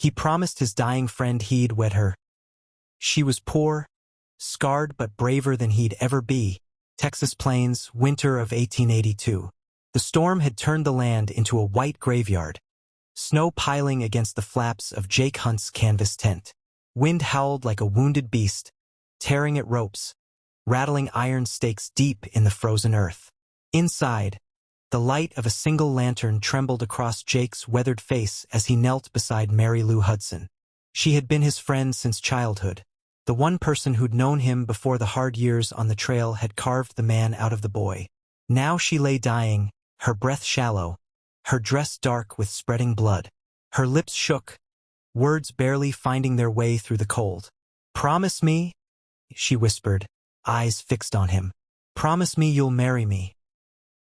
He promised his dying friend he'd wed her. She was poor, scarred but braver than he'd ever be. Texas Plains, winter of 1882. The storm had turned the land into a white graveyard, snow piling against the flaps of Jake Hunt's canvas tent. Wind howled like a wounded beast, tearing at ropes, rattling iron stakes deep in the frozen earth. Inside, the light of a single lantern trembled across Jake's weathered face as he knelt beside Mary Lou Hudson. She had been his friend since childhood. The one person who'd known him before the hard years on the trail had carved the man out of the boy. Now she lay dying, her breath shallow, her dress dark with spreading blood. Her lips shook, words barely finding their way through the cold. "Promise me," she whispered, eyes fixed on him. "Promise me you'll marry me.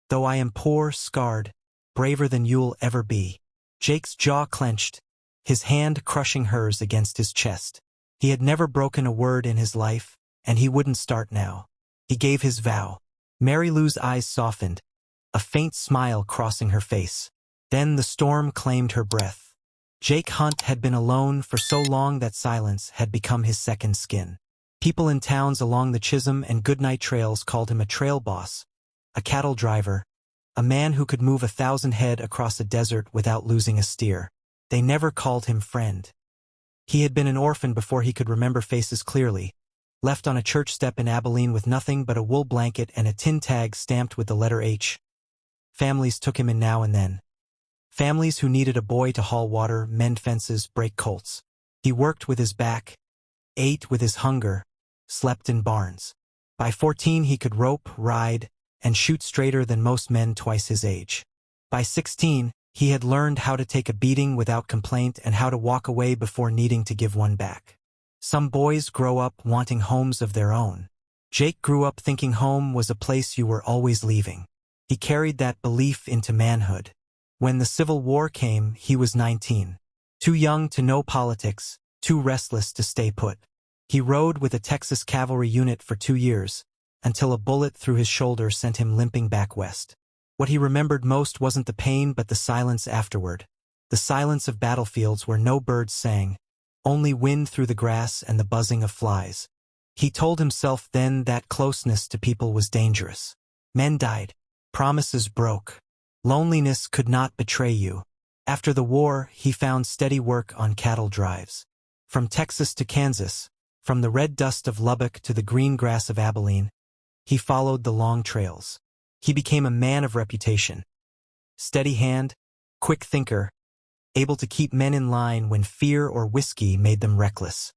Though I am poor, scarred, braver than you'll ever be." Jake's jaw clenched, his hand crushing hers against his chest. He had never broken a word in his life, and he wouldn't start now. He gave his vow. Mary Lou's eyes softened, a faint smile crossing her face. Then the storm claimed her breath. Jake Hunt had been alone for so long that silence had become his second skin. People in towns along the Chisholm and Goodnight trails called him a trail boss, a cattle driver, a man who could move 1,000 head across a desert without losing a steer. They never called him friend. He had been an orphan before he could remember faces clearly, left on a church step in Abilene with nothing but a wool blanket and a tin tag stamped with the letter H. Families took him in now and then. Families who needed a boy to haul water, mend fences, break colts. He worked with his back, ate with his hunger, slept in barns. By 14 he could rope, ride, and shoot straighter than most men twice his age. By 16, he had learned how to take a beating without complaint and how to walk away before needing to give one back. Some boys grow up wanting homes of their own. Jake grew up thinking home was a place you were always leaving. He carried that belief into manhood. When the Civil War came, he was 19. Too young to know politics, too restless to stay put. He rode with a Texas cavalry unit for 2 years, until a bullet through his shoulder sent him limping back west. What he remembered most wasn't the pain but the silence afterward. The silence of battlefields where no birds sang, only wind through the grass and the buzzing of flies. He told himself then that closeness to people was dangerous. Men died. Promises broke. Loneliness could not betray you. After the war, he found steady work on cattle drives. From Texas to Kansas, from the red dust of Lubbock to the green grass of Abilene, he followed the long trails. He became a man of reputation. Steady hand, quick thinker, able to keep men in line when fear or whiskey made them reckless.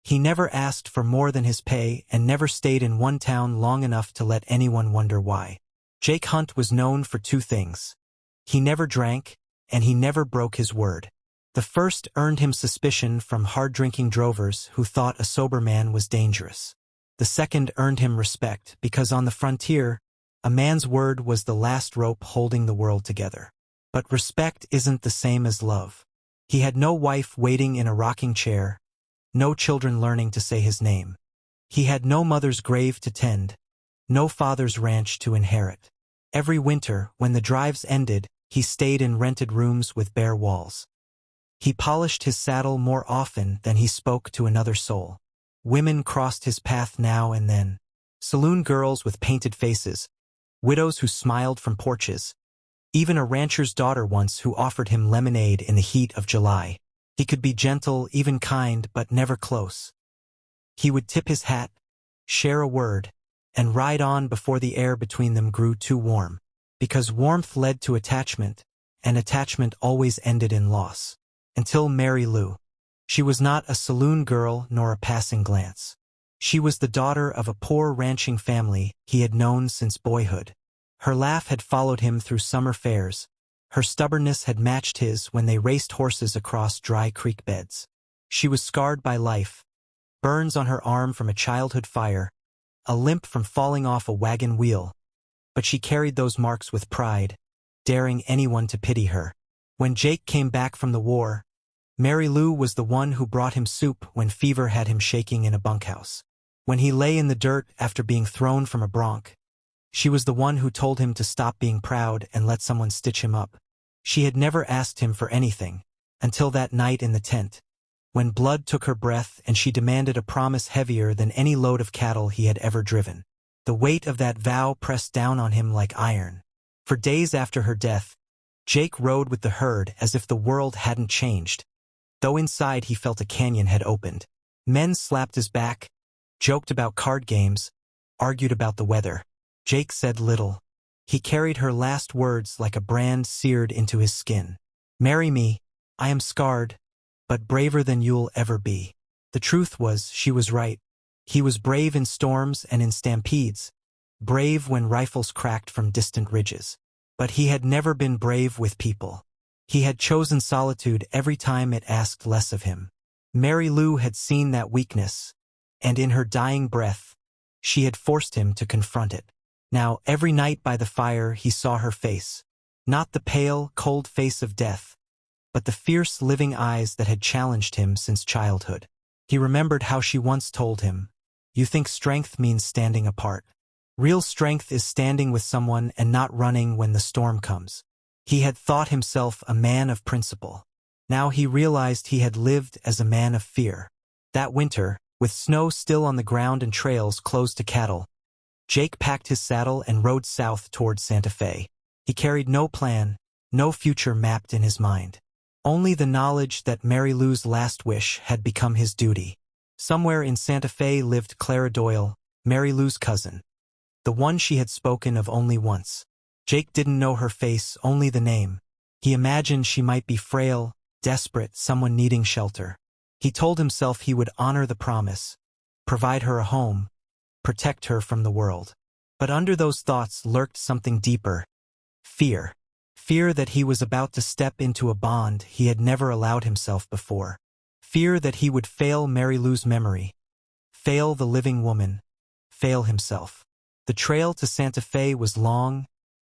He never asked for more than his pay and never stayed in one town long enough to let anyone wonder why. Jake Hunt was known for 2 things. He never drank, and he never broke his word. The first earned him suspicion from hard-drinking drovers who thought a sober man was dangerous. The second earned him respect because on the frontier, a man's word was the last rope holding the world together. But respect isn't the same as love. He had no wife waiting in a rocking chair, no children learning to say his name. He had no mother's grave to tend, no father's ranch to inherit. Every winter, when the drives ended, he stayed in rented rooms with bare walls. He polished his saddle more often than he spoke to another soul. Women crossed his path now and then. Saloon girls with painted faces, widows who smiled from porches, even a rancher's daughter once who offered him lemonade in the heat of July. He could be gentle, even kind, but never close. He would tip his hat, share a word, and ride on before the air between them grew too warm. Because warmth led to attachment, and attachment always ended in loss. Until Mary Lou. She was not a saloon girl nor a passing glance. She was the daughter of a poor ranching family he had known since boyhood. Her laugh had followed him through summer fairs. Her stubbornness had matched his when they raced horses across dry creek beds. She was scarred by life, burns on her arm from a childhood fire, a limp from falling off a wagon wheel. But she carried those marks with pride, daring anyone to pity her. When Jake came back from the war, Mary Lou was the one who brought him soup when fever had him shaking in a bunkhouse. When he lay in the dirt after being thrown from a bronc, she was the one who told him to stop being proud and let someone stitch him up. She had never asked him for anything, until that night in the tent, when blood took her breath and she demanded a promise heavier than any load of cattle he had ever driven. The weight of that vow pressed down on him like iron. For days after her death, Jake rode with the herd as if the world hadn't changed, though inside he felt a canyon had opened. Men slapped his back, joked about card games, argued about the weather. Jake said little. He carried her last words like a brand seared into his skin. "Marry me, I am scarred, but braver than you'll ever be." The truth was, she was right. He was brave in storms and in stampedes, brave when rifles cracked from distant ridges. But he had never been brave with people. He had chosen solitude every time it asked less of him. Mary Lou had seen that weakness, and in her dying breath, she had forced him to confront it. Now, every night by the fire he saw her face, not the pale, cold face of death, but the fierce, living eyes that had challenged him since childhood. He remembered how she once told him, "You think strength means standing apart. Real strength is standing with someone and not running when the storm comes." He had thought himself a man of principle. Now he realized he had lived as a man of fear. That winter, with snow still on the ground and trails closed to cattle, Jake packed his saddle and rode south toward Santa Fe. He carried no plan, no future mapped in his mind. Only the knowledge that Mary Lou's last wish had become his duty. Somewhere in Santa Fe lived Clara Doyle, Mary Lou's cousin, the one she had spoken of only once. Jake didn't know her face, only the name. He imagined she might be frail, desperate, someone needing shelter. He told himself he would honor the promise, provide her a home, protect her from the world. But under those thoughts lurked something deeper. Fear. Fear that he was about to step into a bond he had never allowed himself before. Fear that he would fail Mary Lou's memory, fail the living woman, fail himself. The trail to Santa Fe was long,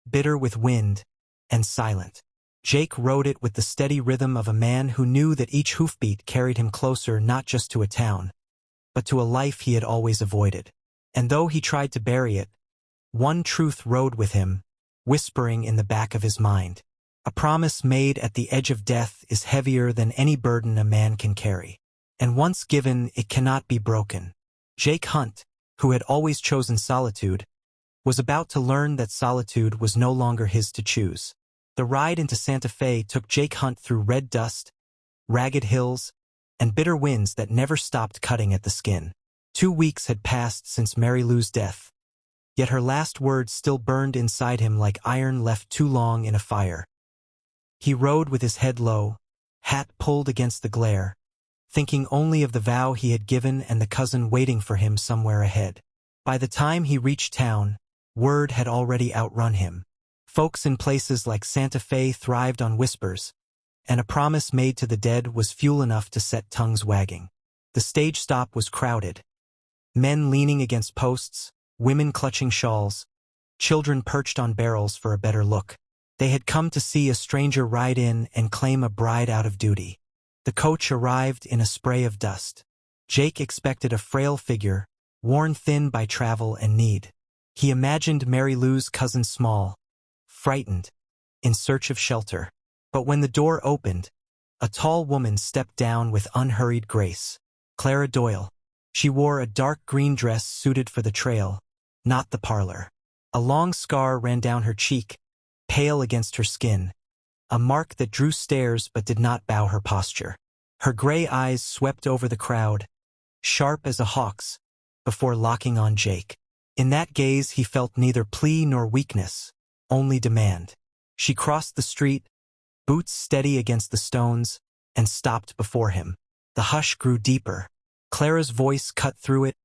bitter with wind, and silent. Jake rode it with the steady rhythm of a man who knew that each hoofbeat carried him closer not just to a town, but to a life he had always avoided. And though he tried to bury it, one truth rode with him, whispering in the back of his mind. A promise made at the edge of death is heavier than any burden a man can carry. And once given, it cannot be broken. Jake Hunt, who had always chosen solitude, was about to learn that solitude was no longer his to choose. The ride into Santa Fe took Jake Hunt through red dust, ragged hills, and bitter winds that never stopped cutting at the skin. 2 weeks had passed since Mary Lou's death, yet her last words still burned inside him like iron left too long in a fire. He rode with his head low, hat pulled against the glare, thinking only of the vow he had given and the cousin waiting for him somewhere ahead. By the time he reached town, word had already outrun him. Folks in places like Santa Fe thrived on whispers, and a promise made to the dead was fuel enough to set tongues wagging. The stage stop was crowded. Men leaning against posts, women clutching shawls, children perched on barrels for a better look. They had come to see a stranger ride in and claim a bride out of duty. The coach arrived in a spray of dust. Jake expected a frail figure, worn thin by travel and need. He imagined Mary Lou's cousin small, frightened, in search of shelter. But when the door opened, a tall woman stepped down with unhurried grace. Clara Doyle. She wore a dark green dress suited for the trail, not the parlor. A long scar ran down her cheek, pale against her skin, a mark that drew stares but did not bow her posture. Her gray eyes swept over the crowd, sharp as a hawk's, before locking on Jake. In that gaze he felt neither plea nor weakness, only demand. She crossed the street, boots steady against the stones, and stopped before him. The hush grew deeper. Clara's voice cut through it,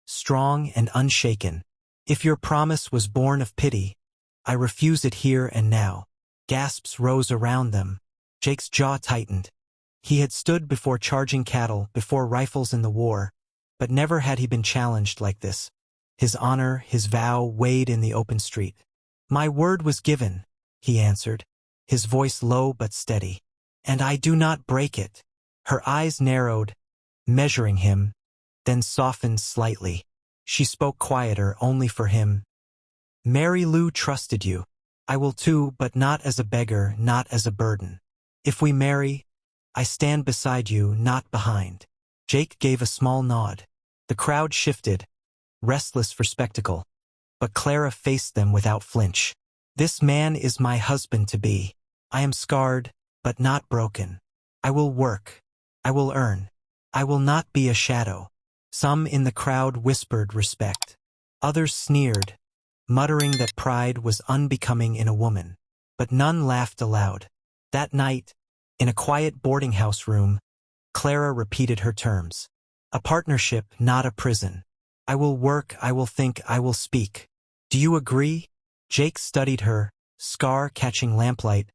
strong and unshaken. "If your promise was born of pity, I refuse it here and now." Gasps rose around them. Jake's jaw tightened. He had stood before charging cattle, before rifles in the war, but never had he been challenged like this. His honor, his vow weighed in the open street. "My word was given," he answered, his voice low but steady, "and I do not break it." Her eyes narrowed, measuring him, then softened slightly. She spoke quieter, only for him. "Mary Lou trusted you. I will too, but not as a beggar, not as a burden. If we marry, I stand beside you, not behind. Jake gave a small nod. The crowd shifted, restless for spectacle. But Clara faced them without flinch. This man is my husband-to-be. I am scarred, but not broken. I will work. I will earn. I will not be a shadow. Some in the crowd whispered respect. Others sneered, muttering that pride was unbecoming in a woman. But none laughed aloud. That night, in a quiet boarding house room, Clara repeated her terms. A partnership, not a prison. I will work, I will think, I will speak. Do you agree? Jake studied her, scar catching lamplight,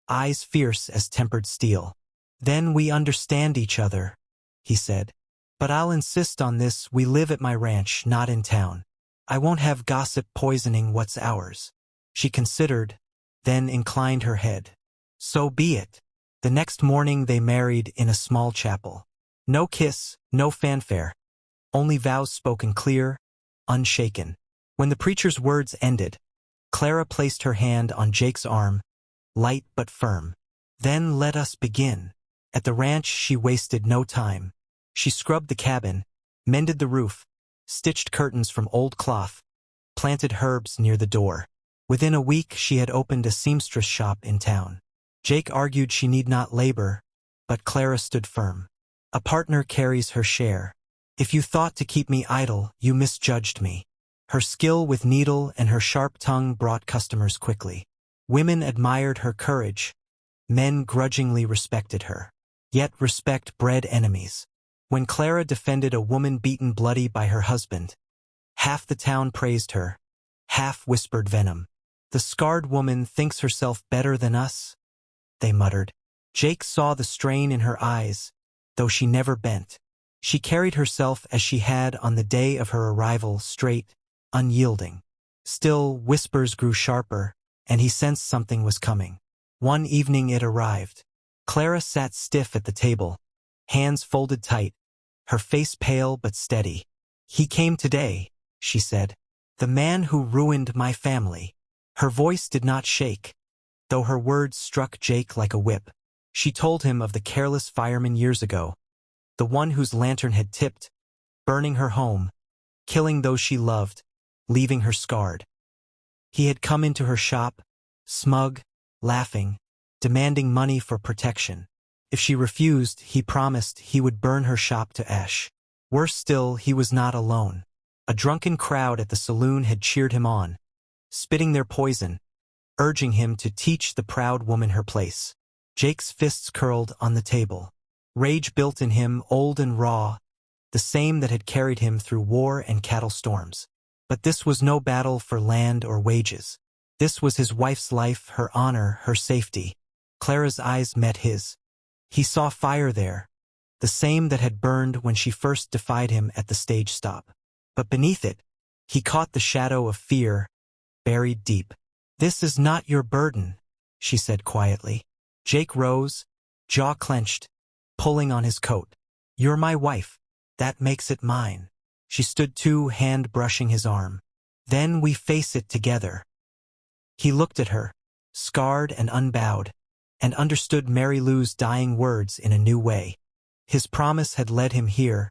eyes fierce as tempered steel. Then we understand each other, he said. But I'll insist on this, we live at my ranch, not in town. I won't have gossip poisoning what's ours. She considered, then inclined her head. So be it. The next morning they married in a small chapel. No kiss, no fanfare. Only vows spoken clear, unshaken. When the preacher's words ended, Clara placed her hand on Jake's arm, light but firm. Then let us begin. At the ranch she wasted no time. She scrubbed the cabin, mended the roof, stitched curtains from old cloth, planted herbs near the door. Within a week she had opened a seamstress shop in town. Jake argued she need not labor, but Clara stood firm. A partner carries her share. If you thought to keep me idle, you misjudged me. Her skill with needle and her sharp tongue brought customers quickly. Women admired her courage. Men grudgingly respected her. Yet respect bred enemies. When Clara defended a woman beaten bloody by her husband, half the town praised her, half whispered venom. The scarred woman thinks herself better than us, they muttered. Jake saw the strain in her eyes, though she never bent. She carried herself as she had on the day of her arrival, straight, unyielding. Still, whispers grew sharper, and he sensed something was coming. One evening it arrived. Clara sat stiff at the table, hands folded tight, her face pale but steady. He came today, she said. The man who ruined my family. Her voice did not shake, though her words struck Jake like a whip. She told him of the careless fireman years ago, the one whose lantern had tipped, burning her home, killing those she loved, leaving her scarred. He had come into her shop, smug, laughing, demanding money for protection. If she refused, he promised he would burn her shop to ash. Worse still, he was not alone. A drunken crowd at the saloon had cheered him on, spitting their poison, urging him to teach the proud woman her place. Jake's fists curled on the table. Rage built in him, old and raw, the same that had carried him through war and cattle storms. But this was no battle for land or wages. This was his wife's life, her honor, her safety. Clara's eyes met his. He saw fire there, the same that had burned when she first defied him at the stage stop. But beneath it, he caught the shadow of fear, buried deep. This is not your burden, she said quietly. Jake rose, jaw clenched, pulling on his coat. You're my wife. That makes it mine. She stood too, hand brushing his arm. Then we face it together. He looked at her, scarred and unbowed, and understood Mary Lou's dying words in a new way. His promise had led him here,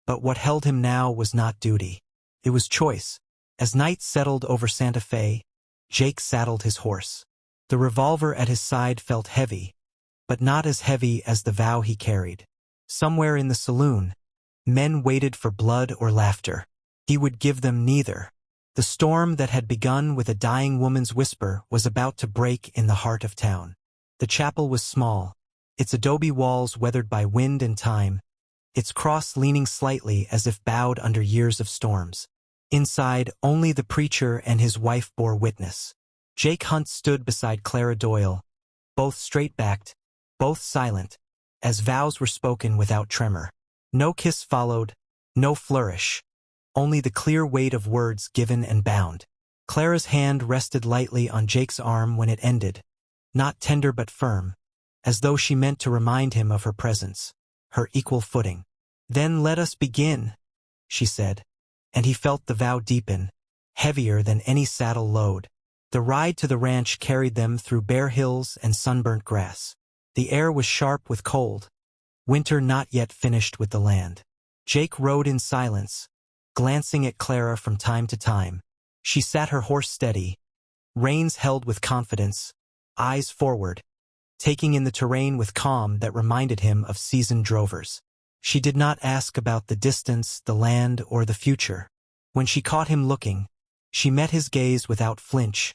but what held him now was not duty. It was choice. As night settled over Santa Fe, Jake saddled his horse. The revolver at his side felt heavy, but not as heavy as the vow he carried. Somewhere in the saloon, men waited for blood or laughter. He would give them neither. The storm that had begun with a dying woman's whisper was about to break in the heart of town. The chapel was small, its adobe walls weathered by wind and time, its cross leaning slightly as if bowed under years of storms. Inside, only the preacher and his wife bore witness. Jake Hunt stood beside Clara Doyle, both straight-backed, both silent, as vows were spoken without tremor. No kiss followed, no flourish, only the clear weight of words given and bound. Clara's hand rested lightly on Jake's arm when it ended, not tender but firm, as though she meant to remind him of her presence, her equal footing. Then let us begin, she said, and he felt the vow deepen, heavier than any saddle load. The ride to the ranch carried them through bare hills and sunburnt grass. The air was sharp with cold, winter not yet finished with the land. Jake rode in silence, glancing at Clara from time to time. She sat her horse steady, reins held with confidence, eyes forward, taking in the terrain with calm that reminded him of seasoned drovers. She did not ask about the distance, the land, or the future. When she caught him looking, she met his gaze without flinch,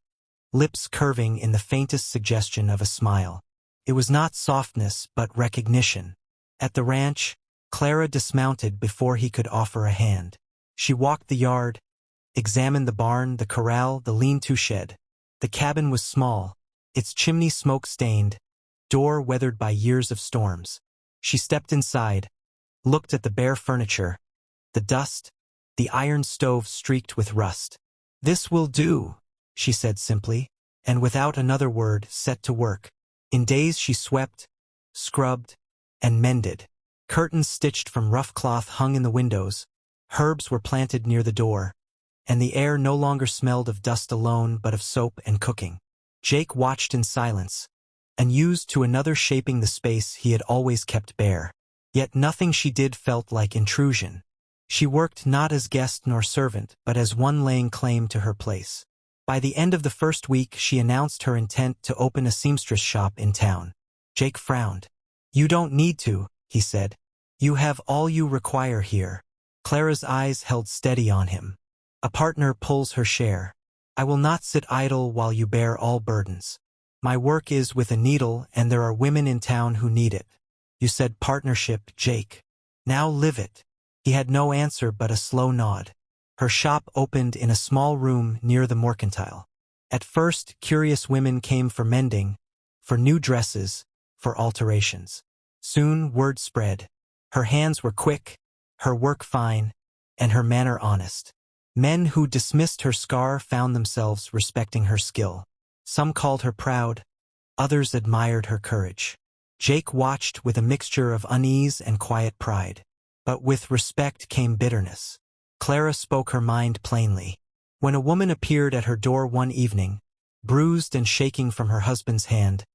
lips curving in the faintest suggestion of a smile. It was not softness, but recognition. At the ranch, Clara dismounted before he could offer a hand. She walked the yard, examined the barn, the corral, the lean-to shed. The cabin was small, its chimney smoke-stained, door weathered by years of storms. She stepped inside, looked at the bare furniture, the dust, the iron stove streaked with rust. "This will do," she said simply, and without another word set to work. In days she swept, scrubbed, and mended. Curtains stitched from rough cloth hung in the windows, herbs were planted near the door, and the air no longer smelled of dust alone but of soap and cooking. Jake watched in silence, unused to another shaping the space he had always kept bare. Yet nothing she did felt like intrusion. She worked not as guest nor servant, but as one laying claim to her place. By the end of the first week, she announced her intent to open a seamstress shop in town. Jake frowned. "You don't need to," he said. "You have all you require here." Clara's eyes held steady on him. "A partner pulls her share. I will not sit idle while you bear all burdens. My work is with a needle, and there are women in town who need it. You said partnership, Jake. Now live it." He had no answer but a slow nod. Her shop opened in a small room near the mercantile. At first, curious women came for mending, for new dresses, for alterations. Soon, word spread. Her hands were quick, her work fine, and her manner honest. Men who dismissed her scar found themselves respecting her skill. Some called her proud, others admired her courage. Jake watched with a mixture of unease and quiet pride. But with respect came bitterness. Clara spoke her mind plainly. When a woman appeared at her door one evening, bruised and shaking from her husband's hand,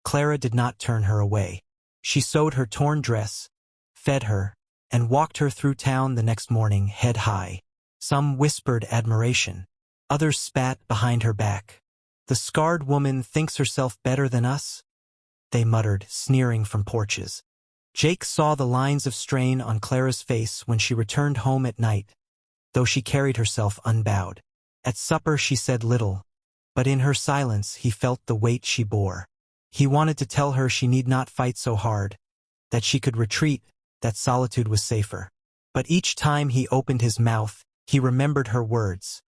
Clara did not turn her away. She sewed her torn dress, fed her, and walked her through town the next morning head high. Some whispered admiration. Others spat behind her back. "The scarred woman thinks herself better than us?" they muttered, sneering from porches. Jake saw the lines of strain on Clara's face when she returned home at night, though she carried herself unbowed. At supper she said little, but in her silence he felt the weight she bore. He wanted to tell her she need not fight so hard, that she could retreat, that solitude was safer. But each time he opened his mouth, he remembered her words.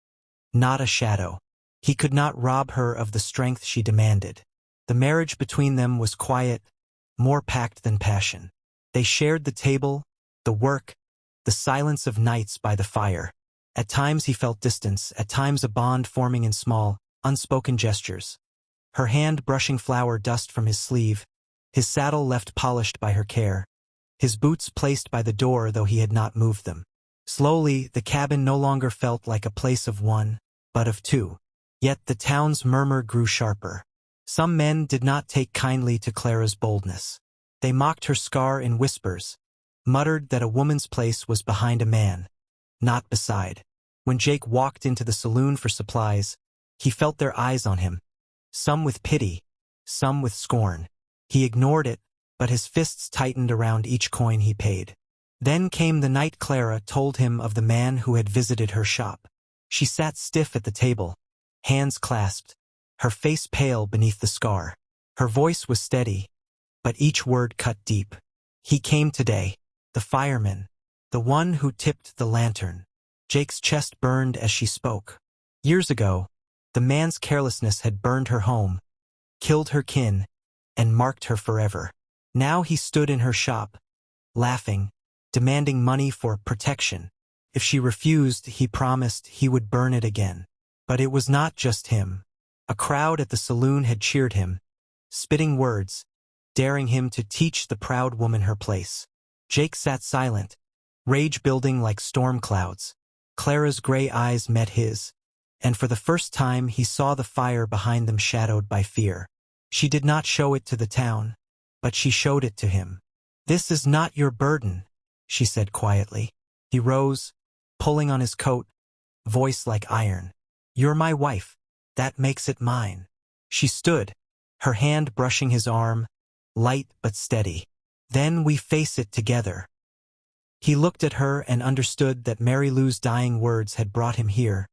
Not a shadow. He could not rob her of the strength she demanded. The marriage between them was quiet, more packed than passion. They shared the table, the work, the silence of nights by the fire. At times he felt distance, at times a bond forming in small, unspoken gestures. Her hand brushing flour dust from his sleeve, his saddle left polished by her care, his boots placed by the door though he had not moved them. Slowly, the cabin no longer felt like a place of one, but of two. Yet the town's murmur grew sharper. Some men did not take kindly to Clara's boldness. They mocked her scar in whispers, muttered that a woman's place was behind a man, not beside. When Jake walked into the saloon for supplies, he felt their eyes on him, some with pity, some with scorn. He ignored it, but his fists tightened around each coin he paid. Then came the night Clara told him of the man who had visited her shop. She sat stiff at the table, hands clasped, her face pale beneath the scar. Her voice was steady, but each word cut deep. He came today, the fireman, the one who tipped the lantern. Jake's chest burned as she spoke. Years ago, the man's carelessness had burned her home, killed her kin, and marked her forever. Now he stood in her shop, laughing, demanding money for protection. If she refused, he promised he would burn it again. But it was not just him. A crowd at the saloon had cheered him, spitting words, daring him to teach the proud woman her place. Jake sat silent, rage building like storm clouds. Clara's gray eyes met his, and for the first time he saw the fire behind them shadowed by fear. She did not show it to the town, but she showed it to him. "This is not your burden," she said quietly. He rose, pulling on his coat, voice like iron. "You're my wife. That makes it mine." She stood, her hand brushing his arm, light but steady. "Then we face it together." He looked at her and understood that Mary Lou's dying words had brought him here,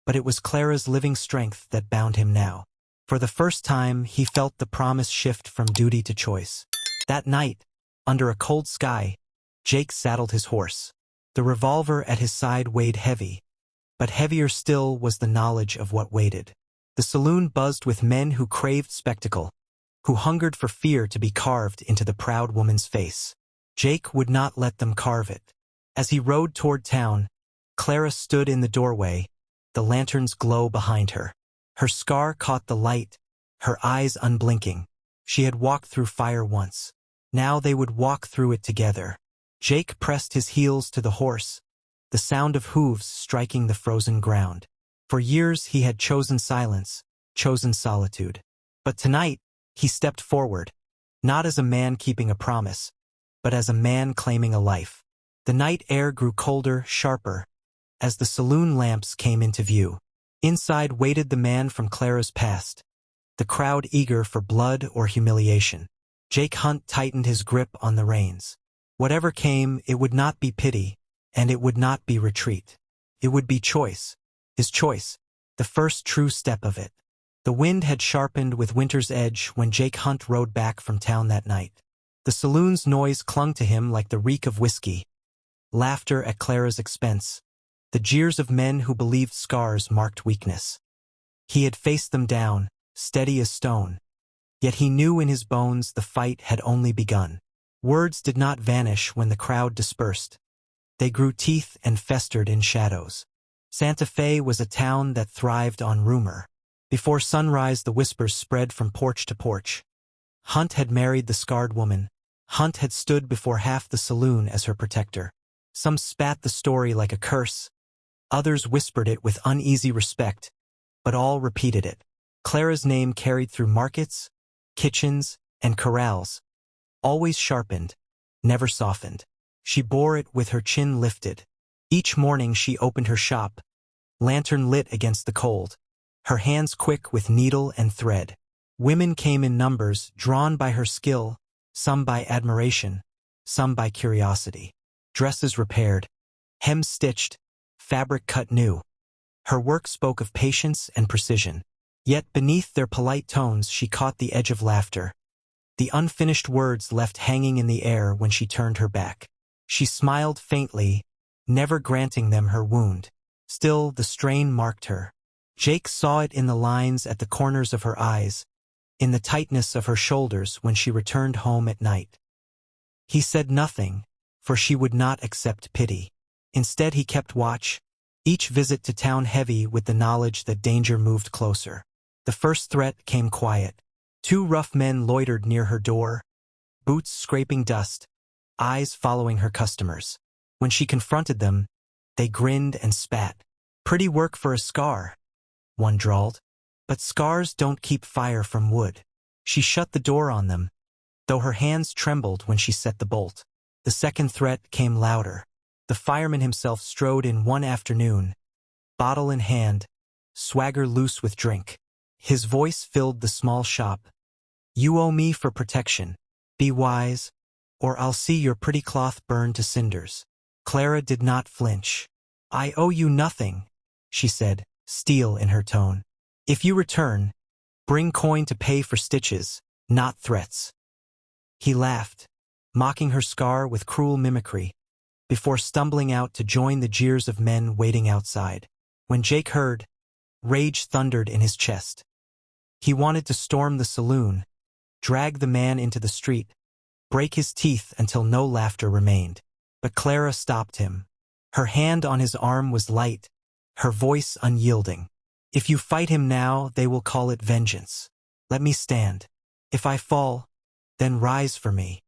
but it was Clara's living strength that bound him now. For the first time, he felt the promise shift from duty to choice. That night, under a cold sky, Jake saddled his horse. The revolver at his side weighed heavy, but heavier still was the knowledge of what waited. The saloon buzzed with men who craved spectacle, who hungered for fear to be carved into the proud woman's face. Jake would not let them carve it. As he rode toward town, Clara stood in the doorway, the lantern's glow behind her. Her scar caught the light, her eyes unblinking. She had walked through fire once. Now they would walk through it together. Jake pressed his heels to the horse, the sound of hooves striking the frozen ground. For years he had chosen silence, chosen solitude. But tonight, he stepped forward, not as a man keeping a promise, but as a man claiming a life. The night air grew colder, sharper, as the saloon lamps came into view. Inside waited the man from Clara's past, the crowd eager for blood or humiliation. Jake Hunt tightened his grip on the reins. Whatever came, it would not be pity, and it would not be retreat. It would be choice. His choice, the first true step of it. The wind had sharpened with winter's edge when Jake Hunt rode back from town that night. The saloon's noise clung to him like the reek of whiskey. Laughter at Clara's expense. The jeers of men who believed scars marked weakness. He had faced them down, steady as stone. Yet he knew in his bones the fight had only begun. Words did not vanish when the crowd dispersed. They grew teeth and festered in shadows. Santa Fe was a town that thrived on rumor. Before sunrise, the whispers spread from porch to porch. Hunt had married the scarred woman. Hunt had stood before half the saloon as her protector. Some spat the story like a curse. Others whispered it with uneasy respect, but all repeated it. Clara's name carried through markets, kitchens, and corrals, always sharpened, never softened. She bore it with her chin lifted. Each morning she opened her shop, lantern lit against the cold, her hands quick with needle and thread. Women came in numbers, drawn by her skill, some by admiration, some by curiosity. Dresses repaired, hems stitched, fabric cut new. Her work spoke of patience and precision. Yet beneath their polite tones she caught the edge of laughter, the unfinished words left hanging in the air when she turned her back. She smiled faintly, never granting them her wound. Still, the strain marked her. Jake saw it in the lines at the corners of her eyes, in the tightness of her shoulders when she returned home at night. He said nothing, for she would not accept pity. Instead he kept watch, each visit to town heavy with the knowledge that danger moved closer. The first threat came quiet. 2 rough men loitered near her door, boots scraping dust, eyes following her customers. When she confronted them, they grinned and spat. "Pretty work for a scar," one drawled. "But scars don't keep fire from wood." She shut the door on them, though her hands trembled when she set the bolt. The second threat came louder. The fireman himself strode in one afternoon, bottle in hand, swagger loose with drink. His voice filled the small shop. "You owe me for protection. Be wise, or I'll see your pretty cloth burn to cinders." Clara did not flinch. "I owe you nothing," she said, steel in her tone. "If you return, bring coin to pay for stitches, not threats." He laughed, mocking her scar with cruel mimicry, before stumbling out to join the jeers of men waiting outside. When Jake heard, rage thundered in his chest. He wanted to storm the saloon, drag the man into the street, break his teeth until no laughter remained. But Clara stopped him. Her hand on his arm was light, her voice unyielding. "If you fight him now, they will call it vengeance. Let me stand. If I fall, then rise for me."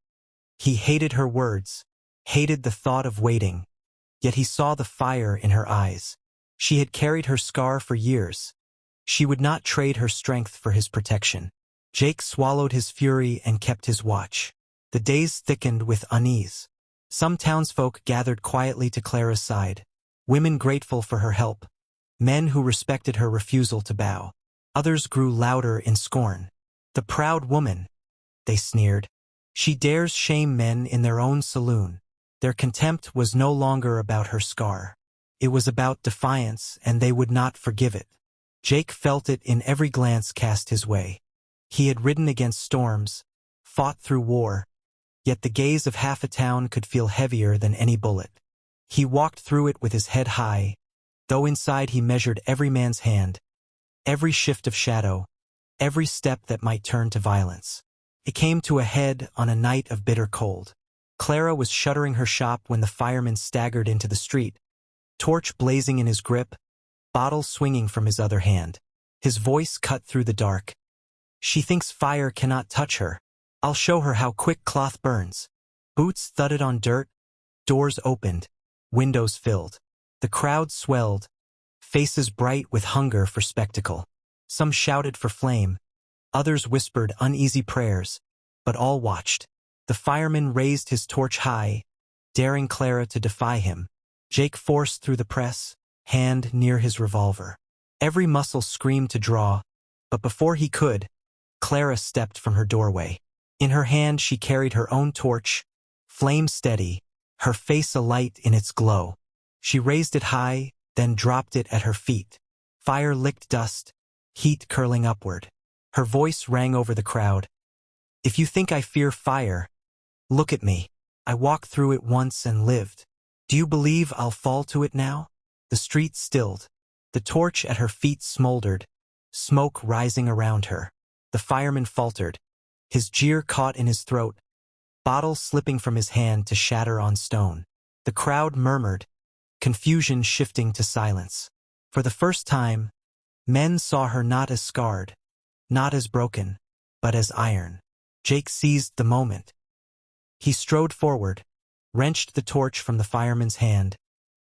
He hated her words, hated the thought of waiting, yet he saw the fire in her eyes. She had carried her scar for years. She would not trade her strength for his protection. Jake swallowed his fury and kept his watch. The days thickened with unease. Some townsfolk gathered quietly to Clara's side, women grateful for her help, men who respected her refusal to bow. Others grew louder in scorn. "The proud woman," they sneered. "She dares shame men in their own saloon." Their contempt was no longer about her scar. It was about defiance, and they would not forgive it. Jake felt it in every glance cast his way. He had ridden against storms, fought through war, yet the gaze of half a town could feel heavier than any bullet. He walked through it with his head high, though inside he measured every man's hand, every shift of shadow, every step that might turn to violence. It came to a head on a night of bitter cold. Clara was shuttering her shop when the fireman staggered into the street, torch blazing in his grip, bottle swinging from his other hand. His voice cut through the dark. "She thinks fire cannot touch her. I'll show her how quick cloth burns." Boots thudded on dirt, doors opened, windows filled. The crowd swelled, faces bright with hunger for spectacle. Some shouted for flame, others whispered uneasy prayers, but all watched. The fireman raised his torch high, daring Clara to defy him. Jake forced through the press, hand near his revolver. Every muscle screamed to draw, but before he could, Clara stepped from her doorway. In her hand she carried her own torch, flame steady, her face alight in its glow. She raised it high, then dropped it at her feet. Fire licked dust, heat curling upward. Her voice rang over the crowd. "If you think I fear fire, look at me. I walked through it once and lived. Do you believe I'll fall to it now?" The street stilled. The torch at her feet smoldered, smoke rising around her. The fireman faltered, his jeer caught in his throat, bottle slipping from his hand to shatter on stone. The crowd murmured, confusion shifting to silence. For the first time, men saw her not as scarred, not as broken, but as iron. Jake seized the moment. He strode forward, wrenched the torch from the fireman's hand,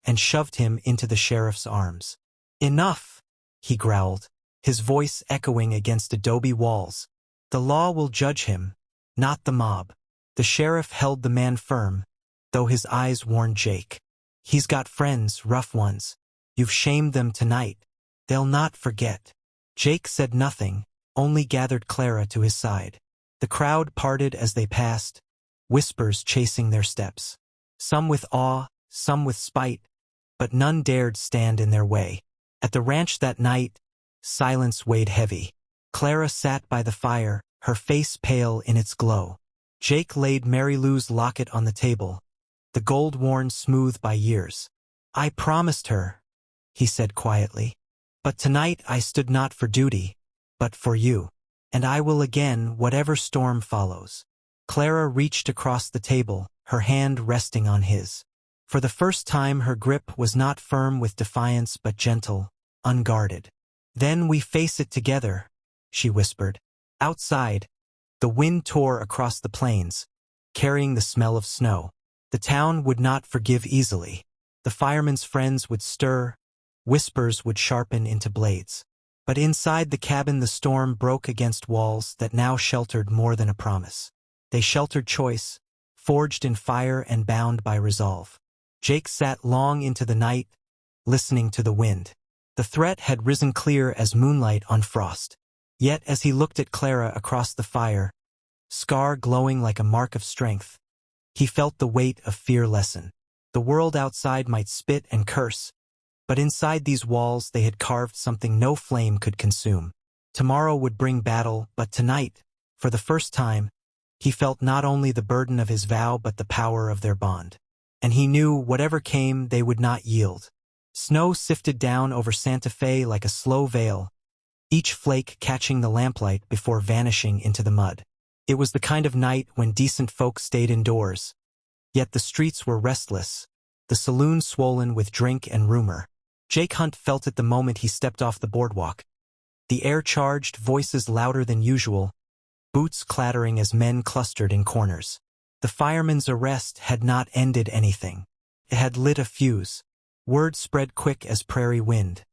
and shoved him into the sheriff's arms. "Enough," he growled, his voice echoing against adobe walls. "The law will judge him, not the mob." The sheriff held the man firm, though his eyes warned Jake. "He's got friends, rough ones. You've shamed them tonight. They'll not forget." Jake said nothing, only gathered Clara to his side. The crowd parted as they passed, whispers chasing their steps. Some with awe, some with spite, but none dared stand in their way. At the ranch that night, silence weighed heavy. Clara sat by the fire, her face pale in its glow. Jake laid Mary Lou's locket on the table, the gold worn smooth by years. "I promised her," he said quietly. "But tonight I stood not for duty, but for you. And I will again, whatever storm follows." Clara reached across the table, her hand resting on his. For the first time her grip was not firm with defiance but gentle, unguarded. "Then we face it together," she whispered. Outside, the wind tore across the plains, carrying the smell of snow. The town would not forgive easily. The fireman's friends would stir, whispers would sharpen into blades. But inside the cabin the storm broke against walls that now sheltered more than a promise. They sheltered choice, forged in fire and bound by resolve. Jake sat long into the night, listening to the wind. The threat had risen clear as moonlight on frost. Yet as he looked at Clara across the fire, scar glowing like a mark of strength, he felt the weight of fear lessen. The world outside might spit and curse, but inside these walls they had carved something no flame could consume. Tomorrow would bring battle, but tonight, for the first time, he felt not only the burden of his vow but the power of their bond. And he knew whatever came they would not yield. Snow sifted down over Santa Fe like a slow veil, each flake catching the lamplight before vanishing into the mud. It was the kind of night when decent folk stayed indoors. Yet the streets were restless, the saloon swollen with drink and rumor. Jake Hunt felt it the moment he stepped off the boardwalk. The air charged, voices louder than usual, boots clattering as men clustered in corners. The fireman's arrest had not ended anything. It had lit a fuse. Word spread quick as prairie wind.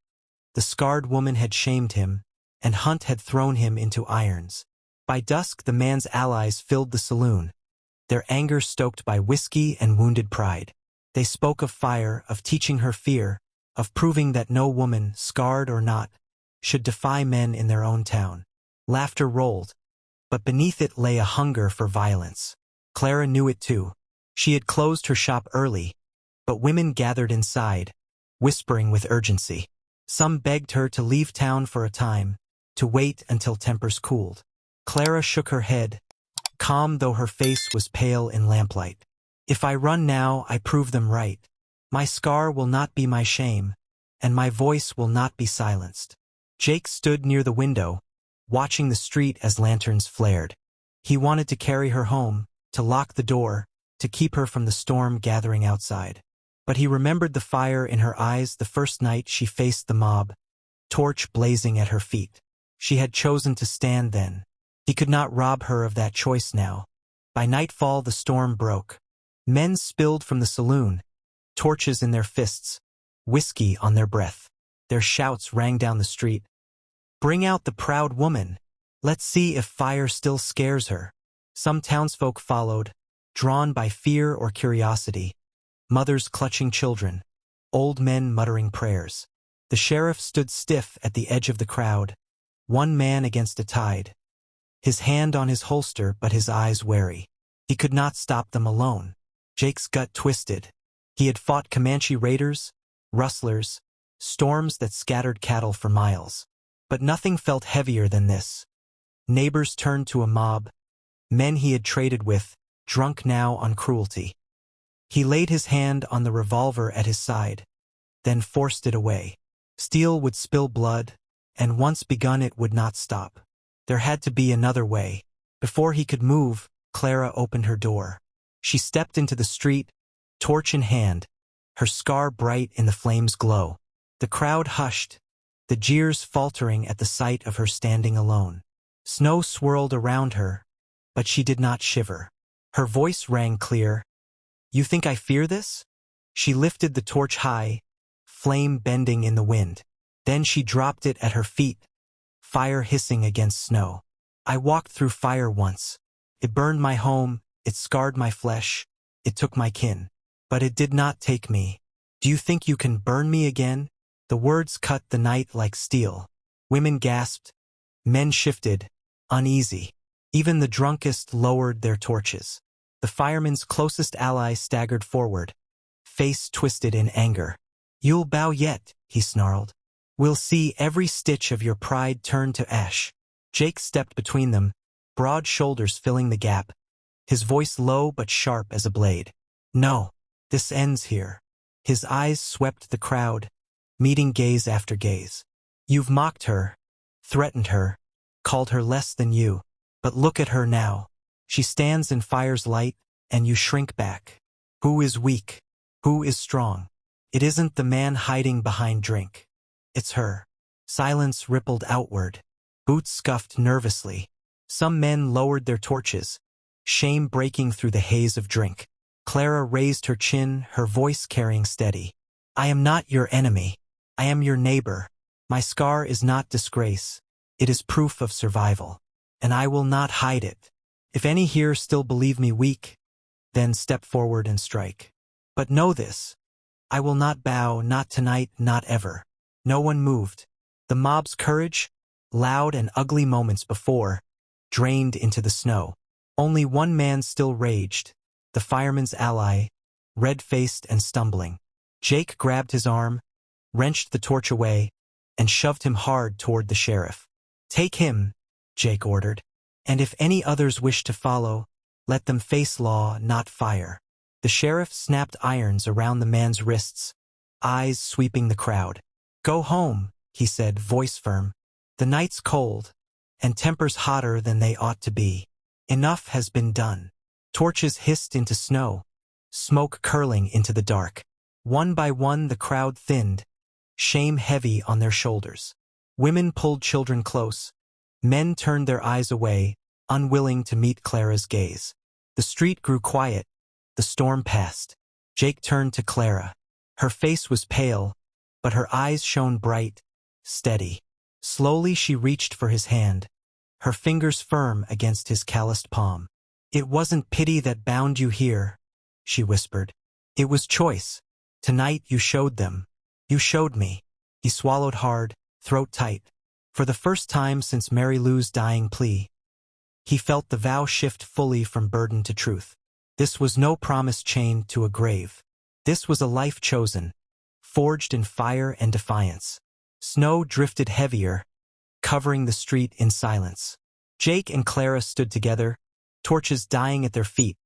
The scarred woman had shamed him, and Hunt had thrown him into irons. By dusk, the man's allies filled the saloon, their anger stoked by whiskey and wounded pride. They spoke of fire, of teaching her fear, of proving that no woman, scarred or not, should defy men in their own town. Laughter rolled, but beneath it lay a hunger for violence. Clara knew it too. She had closed her shop early, but women gathered inside, whispering with urgency. Some begged her to leave town for a time, to wait until tempers cooled. Clara shook her head, calm though her face was pale in lamplight. If I run now, I prove them right. My scar will not be my shame, and my voice will not be silenced. Jake stood near the window, watching the street as lanterns flared. He wanted to carry her home, to lock the door, to keep her from the storm gathering outside. But he remembered the fire in her eyes the first night she faced the mob, torch blazing at her feet. She had chosen to stand then. He could not rob her of that choice now. By nightfall the storm broke. Men spilled from the saloon, torches in their fists, whiskey on their breath. Their shouts rang down the street. Bring out the proud woman. Let's see if fire still scares her. Some townsfolk followed, drawn by fear or curiosity. Mothers clutching children, old men muttering prayers. The sheriff stood stiff at the edge of the crowd, one man against a tide. His hand on his holster but his eyes wary. He could not stop them alone. Jake's gut twisted. He had fought Comanche raiders, rustlers, storms that scattered cattle for miles. But nothing felt heavier than this. Neighbors turned to a mob, men he had traded with, drunk now on cruelty. He laid his hand on the revolver at his side, then forced it away. Steel would spill blood, and once begun it would not stop. There had to be another way. Before he could move, Clara opened her door. She stepped into the street, torch in hand, her scar bright in the flames' glow. The crowd hushed, the jeers faltering at the sight of her standing alone. Snow swirled around her, but she did not shiver. Her voice rang clear. You think I fear this? She lifted the torch high, flame bending in the wind. Then she dropped it at her feet, fire hissing against snow. I walked through fire once. It burned my home, it scarred my flesh, it took my kin. But it did not take me. Do you think you can burn me again? The words cut the night like steel. Women gasped, men shifted, uneasy. Even the drunkest lowered their torches. The fireman's closest ally staggered forward, face twisted in anger. You'll bow yet, he snarled. We'll see every stitch of your pride turn to ash. Jake stepped between them, broad shoulders filling the gap, his voice low but sharp as a blade. No, this ends here. His eyes swept the crowd, meeting gaze after gaze. You've mocked her, threatened her, called her less than you. But look at her now. She stands in fire's light, and you shrink back. Who is weak? Who is strong? It isn't the man hiding behind drink. It's her. Silence rippled outward. Boots scuffed nervously. Some men lowered their torches, shame breaking through the haze of drink. Clara raised her chin, her voice carrying steady. I am not your enemy. I am your neighbor. My scar is not disgrace. It is proof of survival. And I will not hide it. If any here still believe me weak, then step forward and strike. But know this. I will not bow, not tonight, not ever. No one moved. The mob's courage, loud and ugly moments before, drained into the snow. Only one man still raged, the fireman's ally, red-faced and stumbling. Jake grabbed his arm, wrenched the torch away, and shoved him hard toward the sheriff. Take him, Jake ordered. And if any others wish to follow, let them face law, not fire. The sheriff snapped irons around the man's wrists, eyes sweeping the crowd. Go home, he said, voice firm. The night's cold, and tempers hotter than they ought to be. Enough has been done. Torches hissed into snow, smoke curling into the dark. One by one the crowd thinned, shame heavy on their shoulders. Women pulled children close. Men turned their eyes away, unwilling to meet Clara's gaze. The street grew quiet. The storm passed. Jake turned to Clara. Her face was pale, but her eyes shone bright, steady. Slowly she reached for his hand. her fingers firm against his calloused palm. "It wasn't pity that bound you here," she whispered. "It was choice. Tonight you showed them. You showed me." He swallowed hard, throat tight. For the first time since Mary Lou's dying plea, he felt the vow shift fully from burden to truth. This was no promise chained to a grave. This was a life chosen, forged in fire and defiance. Snow drifted heavier, covering the street in silence. Jake and Clara stood together, torches dying at their feet,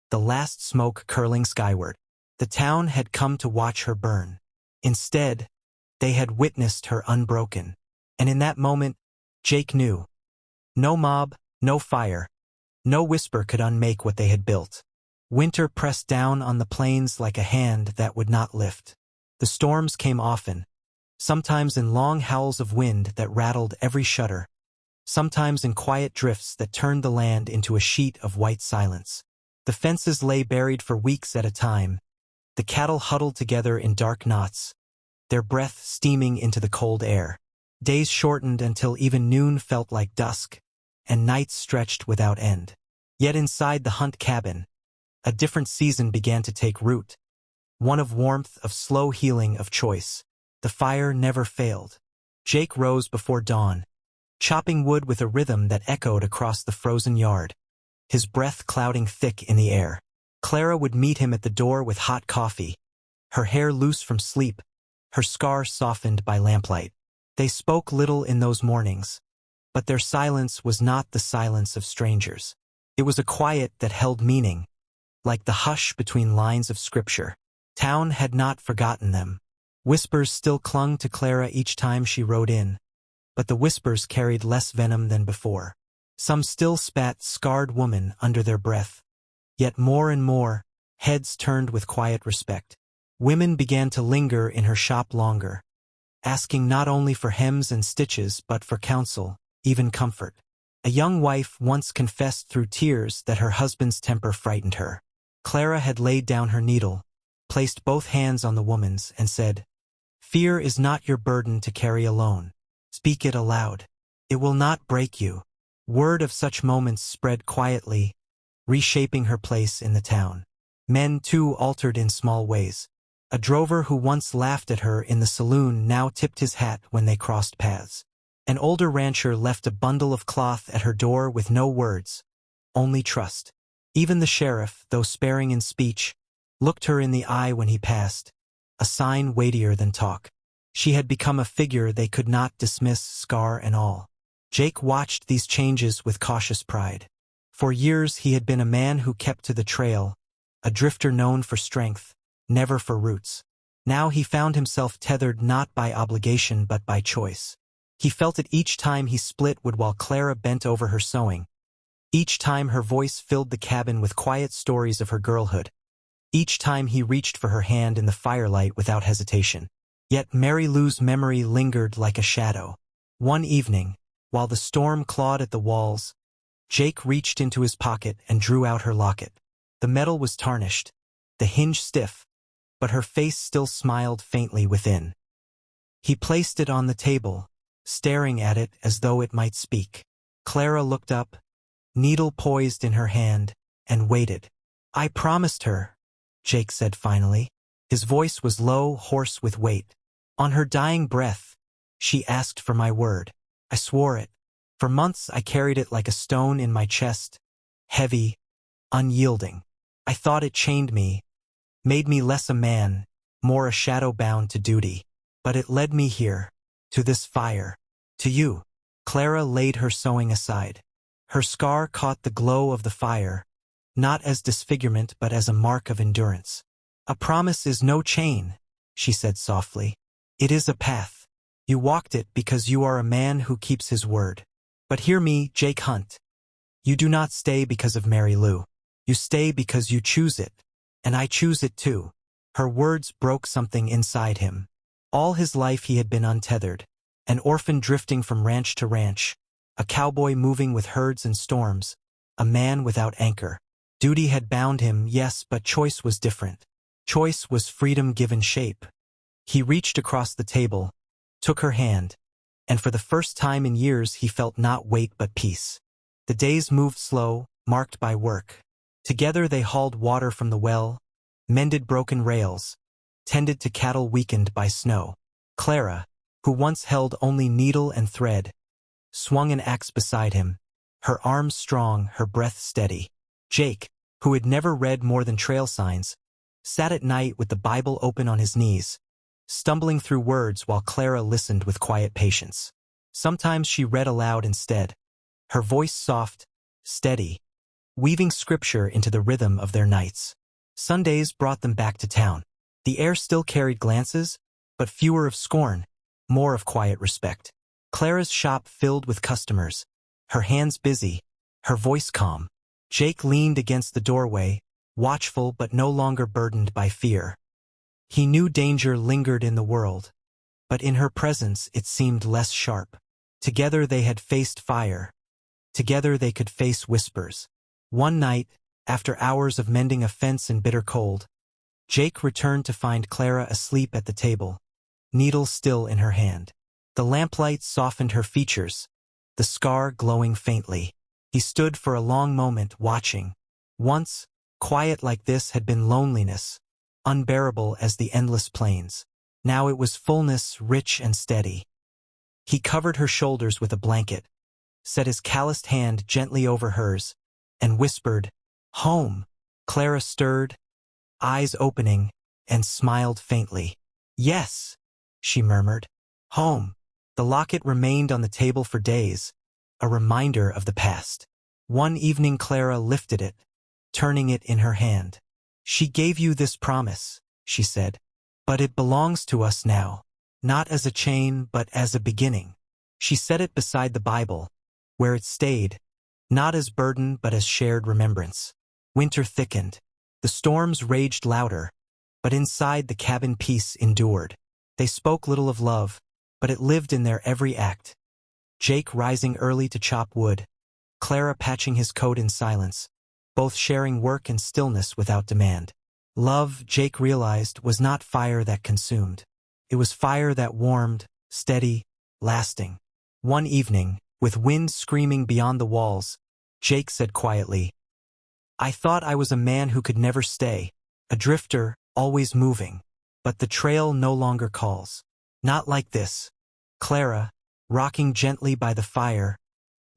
the last smoke curling skyward. The town had come to watch her burn. Instead, they had witnessed her unbroken. And in that moment, Jake knew. No mob, no fire, no whisper could unmake what they had built. Winter pressed down on the plains like a hand that would not lift. The storms came often, sometimes in long howls of wind that rattled every shutter, sometimes in quiet drifts that turned the land into a sheet of white silence. The fences lay buried for weeks at a time, the cattle huddled together in dark knots, their breath steaming into the cold air. Days shortened until even noon felt like dusk, and nights stretched without end. Yet inside the Hunt cabin, a different season began to take root, one of warmth, of slow healing, of choice. The fire never failed. Jake rose before dawn, chopping wood with a rhythm that echoed across the frozen yard, his breath clouding thick in the air. Clara would meet him at the door with hot coffee, her hair loose from sleep, her scar softened by lamplight. They spoke little in those mornings, but their silence was not the silence of strangers. It was a quiet that held meaning, like the hush between lines of scripture. Town had not forgotten them. Whispers still clung to Clara each time she rode in, but the whispers carried less venom than before. Some still spat "scarred woman" under their breath. Yet more and more, heads turned with quiet respect. Women began to linger in her shop longer, asking not only for hems and stitches but for counsel, even comfort. A young wife once confessed through tears that her husband's temper frightened her. Clara had laid down her needle, placed both hands on the woman's, and said, "Fear is not your burden to carry alone. Speak it aloud. It will not break you." Word of such moments spread quietly, reshaping her place in the town. Men, too, altered in small ways. A drover who once laughed at her in the saloon now tipped his hat when they crossed paths. An older rancher left a bundle of cloth at her door with no words, only trust. Even the sheriff, though sparing in speech, looked her in the eye when he passed, a sign weightier than talk. She had become a figure they could not dismiss, scar and all. Jake watched these changes with cautious pride. For years he had been a man who kept to the trail, a drifter known for strength, never for roots. Now he found himself tethered not by obligation but by choice. He felt it each time he split wood while Clara bent over her sewing, each time her voice filled the cabin with quiet stories of her girlhood, each time he reached for her hand in the firelight without hesitation. Yet Mary Lou's memory lingered like a shadow. One evening, while the storm clawed at the walls, Jake reached into his pocket and drew out her locket. The metal was tarnished, the hinge stiff, but her face still smiled faintly within. He placed it on the table, staring at it as though it might speak. Clara looked up, needle poised in her hand, and waited. "I promised her," Jake said finally. His voice was low, hoarse with weight. "On her dying breath, she asked for my word. I swore it. For months I carried it like a stone in my chest, heavy, unyielding. I thought it chained me, made me less a man, more a shadow bound to duty. But it led me here, to this fire, to you." Clara laid her sewing aside. Her scar caught the glow of the fire, not as disfigurement but as a mark of endurance. "A promise is no chain," she said softly. "It is a path. You walked it because you are a man who keeps his word. But hear me, Jake Hunt. You do not stay because of Mary Lou. You stay because you choose it, and I choose it too." Her words broke something inside him. All his life he had been untethered, an orphan drifting from ranch to ranch, a cowboy moving with herds and storms, a man without anchor. Duty had bound him, yes, but choice was different. Choice was freedom given shape. He reached across the table, took her hand, and for the first time in years he felt not weight but peace. The days moved slow, marked by work. Together they hauled water from the well, mended broken rails, tended to cattle weakened by snow. Clara, who once held only needle and thread, swung an axe beside him, her arms strong, her breath steady. Jake, who had never read more than trail signs, sat at night with the Bible open on his knees, stumbling through words while Clara listened with quiet patience. Sometimes she read aloud instead, her voice soft, steady, weaving scripture into the rhythm of their nights. Sundays brought them back to town. The air still carried glances, but fewer of scorn, more of quiet respect. Clara's shop filled with customers, her hands busy, her voice calm. Jake leaned against the doorway, watchful but no longer burdened by fear. He knew danger lingered in the world, but in her presence it seemed less sharp. Together they had faced fire. Together they could face whispers. One night, after hours of mending a fence in bitter cold, Jake returned to find Clara asleep at the table, needle still in her hand. The lamplight softened her features, the scar glowing faintly. He stood for a long moment watching. Once, quiet like this had been loneliness, unbearable as the endless plains. Now it was fullness, rich and steady. He covered her shoulders with a blanket, set his calloused hand gently over hers, and whispered, "Home." Clara stirred, eyes opening, and smiled faintly. "Yes," she murmured. "Home." The locket remained on the table for days, a reminder of the past. One evening Clara lifted it, turning it in her hand. "She gave you this promise," she said, "but it belongs to us now, not as a chain but as a beginning." She set it beside the Bible, where it stayed, not as burden but as shared remembrance. Winter thickened. The storms raged louder, but inside the cabin peace endured. They spoke little of love, but it lived in their every act. Jake rising early to chop wood, Clara patching his coat in silence, both sharing work and stillness without demand. Love, Jake realized, was not fire that consumed. It was fire that warmed, steady, lasting. One evening, with wind screaming beyond the walls, Jake said quietly, "I thought I was a man who could never stay, a drifter, always moving. But the trail no longer calls. Not like this." Clara, rocking gently by the fire,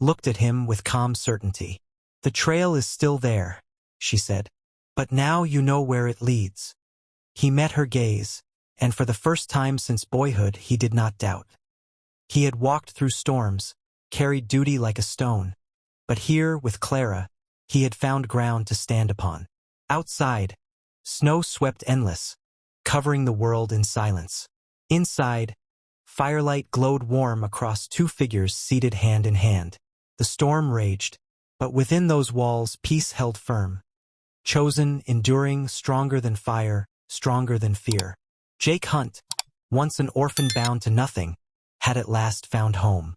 looked at him with calm certainty. "The trail is still there," she said, "but now you know where it leads." He met her gaze, and for the first time since boyhood he did not doubt. He had walked through storms, carried duty like a stone, but here, with Clara, he had found ground to stand upon. Outside, snow swept endless, covering the world in silence. Inside, firelight glowed warm across two figures seated hand in hand. The storm raged, but within those walls peace held firm. Chosen, enduring, stronger than fire, stronger than fear. Jake Hunt, once an orphan bound to nothing, had at last found home.